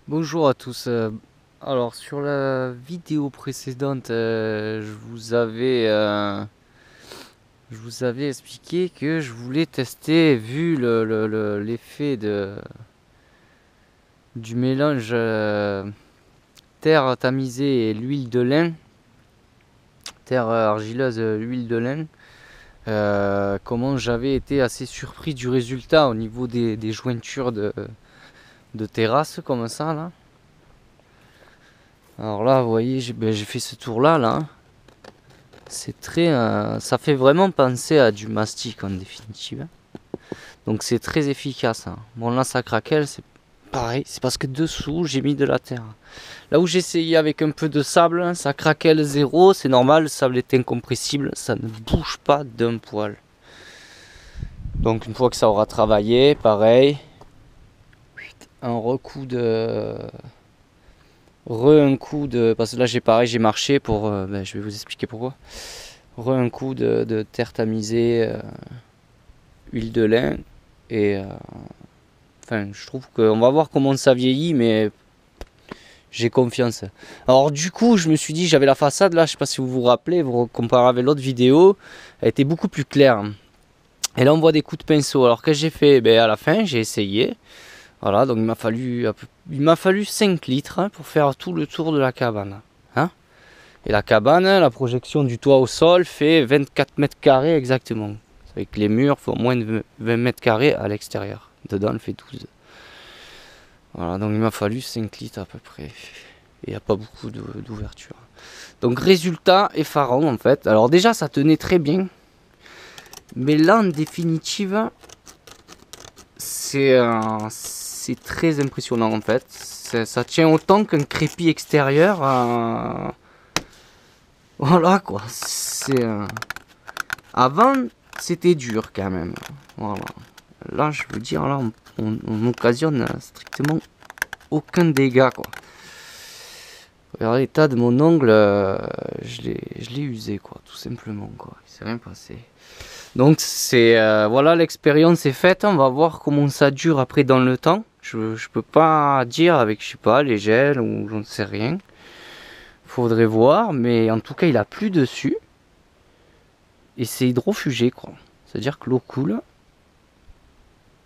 Bonjour à tous. Alors sur la vidéo précédente, je vous avais expliqué que je voulais tester, vu l'effet du mélange terre tamisée et l'huile de lin, terre argileuse, huile de lin, comment j'avais été assez surpris du résultat au niveau des jointures de terrasse comme ça là. Alors là, vous voyez, j'ai fait ce tour-là, là. C'est très, ça fait vraiment penser à du mastic en définitive. Donc c'est très efficace, hein. Bon là, ça craquelle, c'est pareil. C'est parce que dessous, j'ai mis de la terre. Là où j'ai essayé avec un peu de sable, hein, ça craquelle zéro. C'est normal, le sable est incompressible. Ça ne bouge pas d'un poil. Donc une fois que ça aura travaillé, pareil. Un recoup de... un coup de... Parce que là j'ai pareil, j'ai marché pour... je vais vous expliquer pourquoi. Un coup de terre tamisée, huile de lin. Et enfin, je trouve qu'on va voir comment ça vieillit, mais j'ai confiance. Alors du coup, je me suis dit, j'avais la façade là, je sais pas si vous vous rappelez, vous comparez avec l'autre vidéo, elle était beaucoup plus claire. Et là, on voit des coups de pinceau. Alors que j'ai fait, à la fin, j'ai essayé. Voilà, donc il m'a fallu 5 litres, hein, pour faire tout le tour de la cabane. Hein. Et la cabane, la projection du toit au sol fait 24 mètres carrés exactement. Avec les murs, font moins de 20 mètres carrés à l'extérieur. Dedans, elle fait 12. Voilà, donc il m'a fallu 5 litres à peu près. Et il n'y a pas beaucoup d'ouverture. Donc résultat effarant en fait. Alors déjà, ça tenait très bien. Mais là, en définitive, c'est très impressionnant en fait. Ça tient autant qu'un crépi extérieur. Voilà quoi. Avant, c'était dur quand même. Voilà. Là, je veux dire, là, on occasionne strictement aucun dégât quoi. Regardez l'état de mon ongle, je l'ai usé quoi, tout simplement quoi. Il s'est rien passé. Donc voilà, l'expérience est faite. On va voir comment ça dure après dans le temps. Je peux pas dire avec, je sais pas, les gels ou j'en sais rien. Faudrait voir, mais en tout cas il a plu dessus. Et c'est hydrofugé quoi. C'est-à-dire que l'eau coule,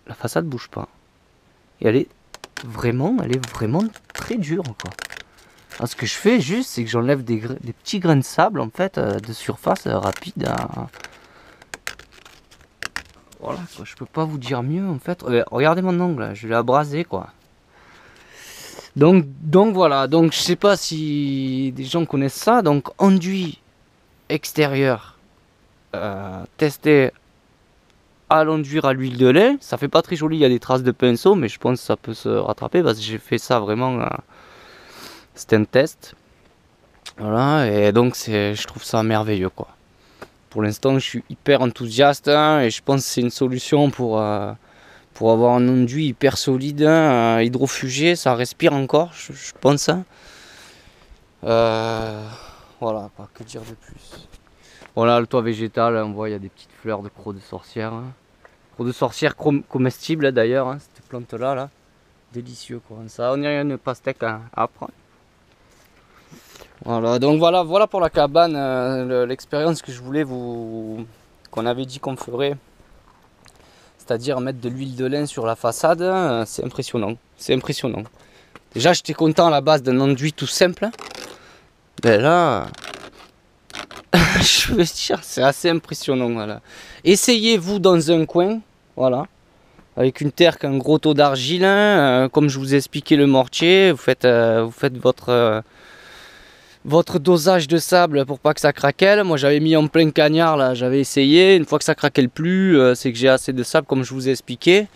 la façade bouge pas. Et elle est vraiment très dure quoi. Alors, ce que je fais juste, c'est que j'enlève des petits grains de sable en fait, de surface rapide. Voilà quoi, je peux pas vous dire mieux en fait. Regardez mon ongle, je l'ai abrasé quoi. Donc voilà, donc je sais pas si des gens connaissent ça. Donc enduit extérieur, testé à l'enduire à l'huile de lait. Ça fait pas très joli, il y a des traces de pinceau, mais je pense que ça peut se rattraper parce que j'ai fait ça vraiment. C'était un test. Voilà, et donc je trouve ça merveilleux quoi. Pour l'instant, je suis hyper enthousiaste, hein, et je pense que c'est une solution pour avoir un enduit hyper solide, hein, hydrofugé, ça respire encore, je pense. Hein. Voilà, quoi, que dire de plus. Voilà, le toit végétal, on voit il y a des petites fleurs de crocs de sorcière. Hein. Crocs de sorcière comestibles d'ailleurs, hein, cette plante là, délicieux quoi. Ça, on dirait une pastèque à prendre. Voilà, donc voilà pour la cabane, l'expérience que je voulais qu'on avait dit qu'on ferait. C'est-à-dire mettre de l'huile de lin sur la façade, c'est impressionnant. C'est impressionnant. Déjà, j'étais content à la base d'un enduit tout simple. Mais là, je veux dire, c'est assez impressionnant. Voilà. Essayez-vous dans un coin, voilà, avec une terre qui a un gros taux d'argile, hein, comme je vous ai expliqué le mortier. Vous faites votre dosage de sable pour pas que ça craquelle. Moi j'avais mis en plein cagnard là, j'avais essayé. Une fois que ça craquelle plus, c'est que j'ai assez de sable comme je vous ai expliqué.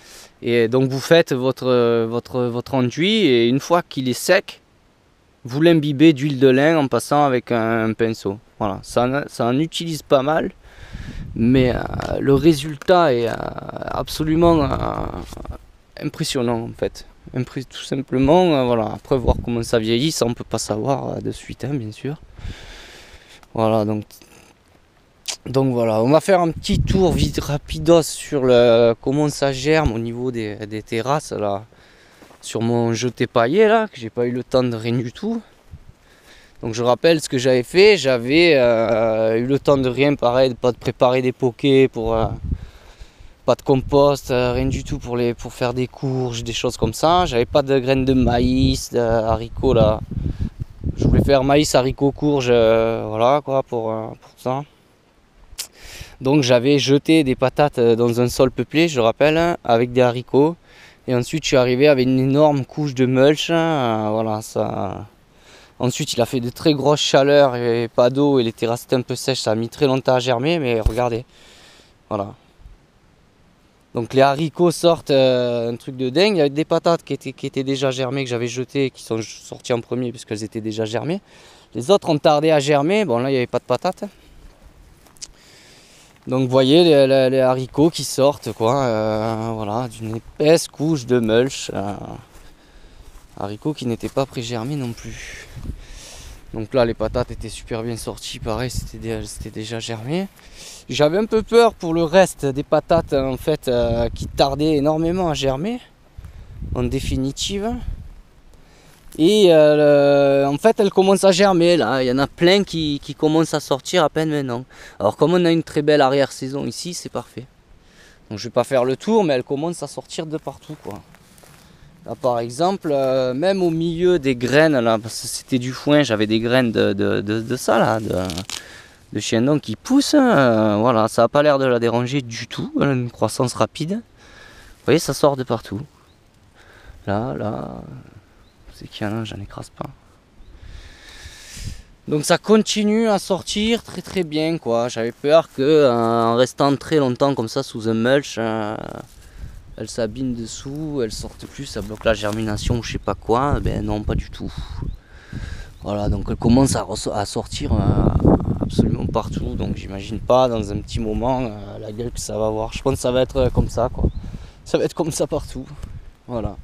Et donc vous faites votre enduit et une fois qu'il est sec, vous l'imbibez d'huile de lin en passant avec un pinceau. Voilà, ça en utilise pas mal, mais le résultat est absolument impressionnant en fait. Tout simplement, voilà. Après voir comment ça vieillit, ça on peut pas savoir de suite, hein, bien sûr. Voilà, donc voilà, on va faire un petit tour vite rapidos sur comment ça germe au niveau des terrasses là. sur mon jeté paillé là, que j'ai pas eu le temps de rien du tout. Donc je rappelle ce que j'avais fait, j'avais eu le temps de rien, pareil, de pas de préparer des pokés pour pas de compost, rien du tout pour faire des courges, des choses comme ça. J'avais pas de graines de maïs, de haricots là. Je voulais faire maïs, haricots, courges, voilà quoi pour ça. Donc j'avais jeté des patates dans un sol peuplé, je rappelle, hein, avec des haricots. Et ensuite je suis arrivé avec une énorme couche de mulch, voilà ça. Ensuite il a fait de très grosses chaleurs et pas d'eau et les terrasses étaient un peu sèches, ça a mis très longtemps à germer, mais regardez, voilà. Donc les haricots sortent un truc de dingue, avec des patates qui étaient déjà germées, que j'avais jetées, qui sont sorties en premier parce qu'elles étaient déjà germées. Les autres ont tardé à germer, bon là il n'y avait pas de patates. Donc vous voyez les haricots qui sortent quoi, voilà, d'une épaisse couche de mulch. Haricots qui n'étaient pas pré-germés non plus. Donc là les patates étaient super bien sorties, pareil c'était déjà germé. J'avais un peu peur pour le reste des patates en fait qui tardaient énormément à germer en définitive. Et en fait elles commencent à germer là, il y en a plein qui commencent à sortir à peine maintenant. Alors comme on a une très belle arrière-saison ici, c'est parfait. Donc je vais pas faire le tour, mais elles commencent à sortir de partout quoi. Là, par exemple, même au milieu des graines, là, parce que c'était du foin, j'avais des graines de ça, là, de chiendon qui poussent. Voilà, ça n'a pas l'air de la déranger du tout. Elle a une croissance rapide. Vous voyez, ça sort de partout. Là, c'est qu'il y en a, j'en écrase pas. Donc ça continue à sortir très très bien, quoi. J'avais peur que en restant très longtemps comme ça sous un mulch, elles s'abîment dessous, elles sortent plus, ça bloque la germination ou je sais pas quoi. Ben non, pas du tout. Voilà, donc elles commencent à sortir absolument partout. Donc j'imagine pas dans un petit moment la gueule que ça va avoir. Je pense que ça va être comme ça quoi. Ça va être comme ça partout. Voilà.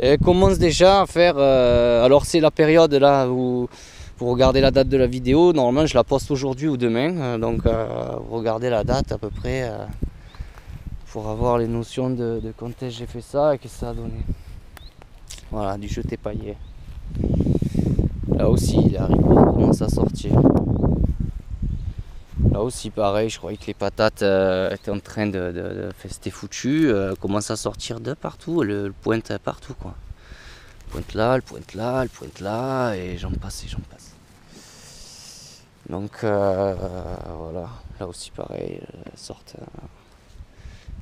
Et elles commencent déjà à faire. Alors c'est la période là où vous regardez la date de la vidéo. Normalement je la poste aujourd'hui ou demain. Donc vous regardez la date à peu près. Pour avoir les notions de quand est-ce que j'ai fait ça et que ça a donné. Voilà, du jeté paillé. Là aussi, les haricots commencent à sortir. Là aussi, pareil, je croyais que les patates étaient en train c'était foutu. Commencent à sortir de partout, le pointe partout quoi. Le pointe là, le pointe là, le pointe là, et j'en passe et j'en passe. Donc voilà, là aussi pareil, elles sortent.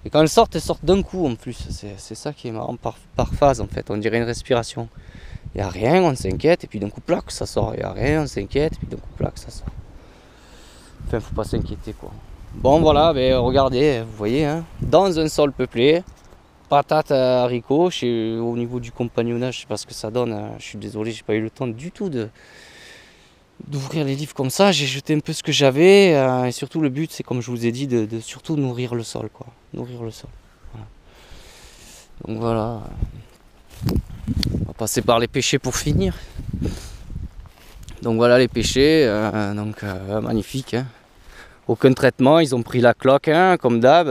Et quand elles sortent d'un coup en plus. C'est ça qui est marrant par phase en fait. On dirait une respiration. Il n'y a rien, on s'inquiète, et puis d'un coup, plaque, ça sort. Il n'y a rien, on s'inquiète, et puis d'un coup, plaque, ça sort. Enfin, faut pas s'inquiéter quoi. Bon voilà, ben, regardez, vous voyez, hein, dans un sol peuplé, patates haricots, au niveau du compagnonnage, je sais pas ce que ça donne. Je suis désolé, j'ai pas eu le temps du tout d'ouvrir les livres comme ça. J'ai jeté un peu ce que j'avais, et surtout le but c'est comme je vous ai dit de surtout nourrir le sol quoi, nourrir le sol. Voilà. Donc voilà, on va passer par les pêchers pour finir. Donc voilà les pêchers, magnifique, hein. Aucun traitement, ils ont pris la cloque hein, comme d'hab.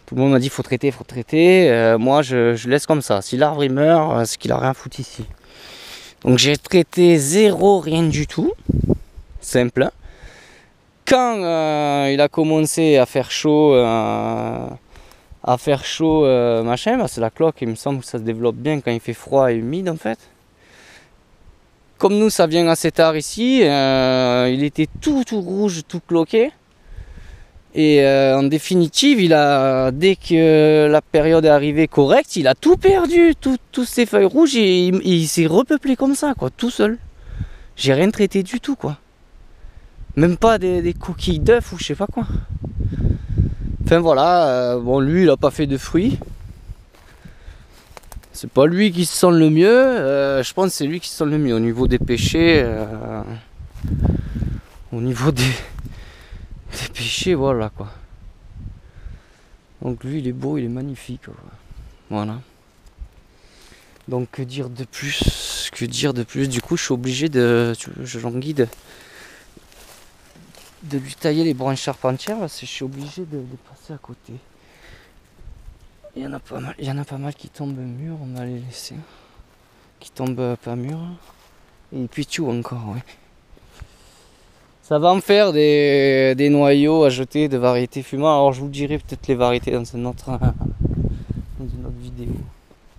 Tout le monde m'a dit faut traiter, faut traiter. Moi je laisse comme ça. Si l'arbre il meurt, c'est qu'il a rien foutu ici. Donc j'ai traité zéro, rien du tout. Simple. Quand il a commencé à faire chaud, machin, bah, c'est la cloque, il me semble que ça se développe bien quand il fait froid et humide en fait. Comme nous ça vient assez tard ici, il était tout rouge, tout cloqué. Et en définitive, dès que la période est arrivée correcte, il a tout perdu, toutes ses feuilles rouges, et il s'est repeuplé comme ça, quoi, tout seul. J'ai rien traité du tout, quoi. Même pas des coquilles d'œufs ou je sais pas quoi. Enfin voilà, bon lui il a pas fait de fruits. C'est pas lui qui se sent le mieux, je pense que c'est lui qui se sent le mieux au niveau des pêchers. Au niveau des pêchers, voilà quoi. Donc lui il est beau, il est magnifique. Quoi. Voilà. Donc que dire de plus? Du coup je suis obligé Jean-Guy de lui tailler les branches charpentières parce que je suis obligé de passer à côté. Il y en a pas mal, qui tombent mûrs, on va les laisser. Qui tombent pas mûrs. Et puis tout encore, ouais. Ça va en faire des noyaux à jeter de variétés fumantes. Alors je vous dirai peut-être les variétés dans une autre vidéo.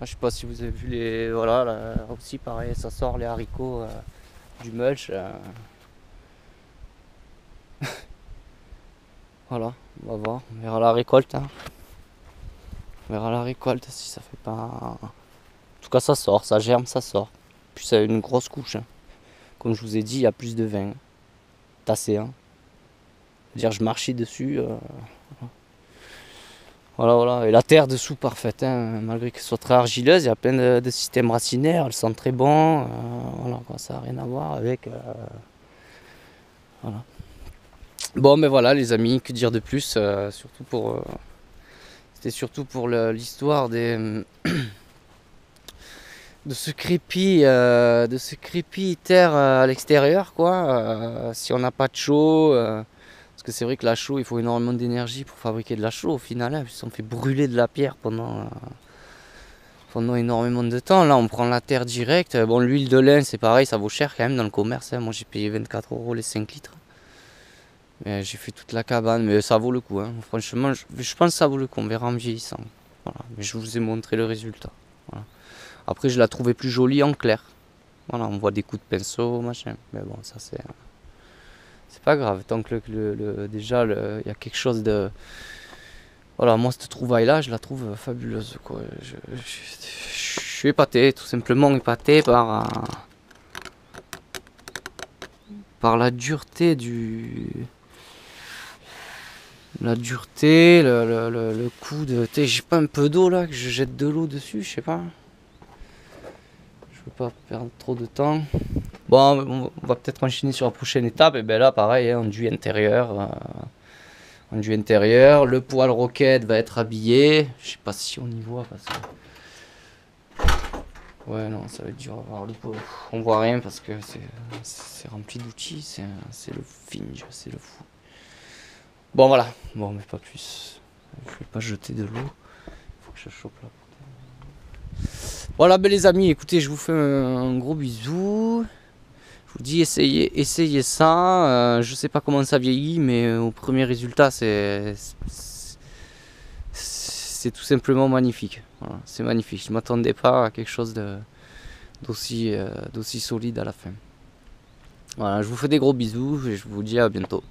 Je sais pas si vous avez vu les. Voilà, là aussi pareil, ça sort les haricots du mulch. Voilà, on va voir, on verra la récolte. Hein. On verra la récolte si ça fait pas. En tout cas, ça sort, ça germe, ça sort. Puis ça a une grosse couche. Hein. Comme je vous ai dit, il y a plus de 20. Tassé. Hein. C'est-à-dire, je marchais dessus. Voilà. Et la terre dessous, parfaite. Hein. Malgré qu'elle soit très argileuse, il y a plein de systèmes racinaires. Elles sentent très bon. Voilà, quoi, ça n'a rien à voir avec. Voilà. Bon, mais voilà, les amis, que dire de plus surtout pour. C'était surtout pour l'histoire des. de ce crépi terre à l'extérieur, quoi. Si on n'a pas de chaux. Parce que c'est vrai que la chaux, il faut énormément d'énergie pour fabriquer de la chaux au final. Hein, puisqu'on fait brûler de la pierre pendant énormément de temps. Là, on prend la terre directe. Bon, l'huile de lin, c'est pareil, ça vaut cher quand même dans le commerce. Hein. Moi, j'ai payé 24 € les 5 litres. Mais j'ai fait toute la cabane, mais ça vaut le coup. Hein. Franchement, je pense que ça vaut le coup. On verra en vieillissant. Voilà. Mais je vous ai montré le résultat. Voilà. Après, je la trouvais plus jolie en clair. Voilà, on voit des coups de pinceau, machin. Mais bon, ça c'est pas grave. Tant que déjà, il y a quelque chose de. Voilà, moi, cette trouvaille-là, je la trouve fabuleuse. Quoi. Je suis épaté, tout simplement épaté par la dureté le coup de. J'ai pas un peu d'eau là, que je jette de l'eau dessus, je sais pas. Je veux pas perdre trop de temps. Bon, on va peut-être enchaîner sur la prochaine étape. Et ben là, pareil, hein, enduit intérieur. Le poêle roquette va être habillé. Je sais pas si on y voit parce que. Ouais, non, ça va être dur à voir le pot. On voit rien parce que c'est rempli d'outils. C'est le finge, c'est le fou. Bon, voilà. Bon, mais pas plus. Je vais pas jeter de l'eau. Il faut que je chope là. Voilà, ben les amis, écoutez, je vous fais un gros bisou. Je vous dis, essayez ça. Je sais pas comment ça vieillit, mais au premier résultat, c'est tout simplement magnifique. Voilà, c'est magnifique. Je m'attendais pas à quelque chose d'aussi solide à la fin. Voilà, je vous fais des gros bisous et je vous dis à bientôt.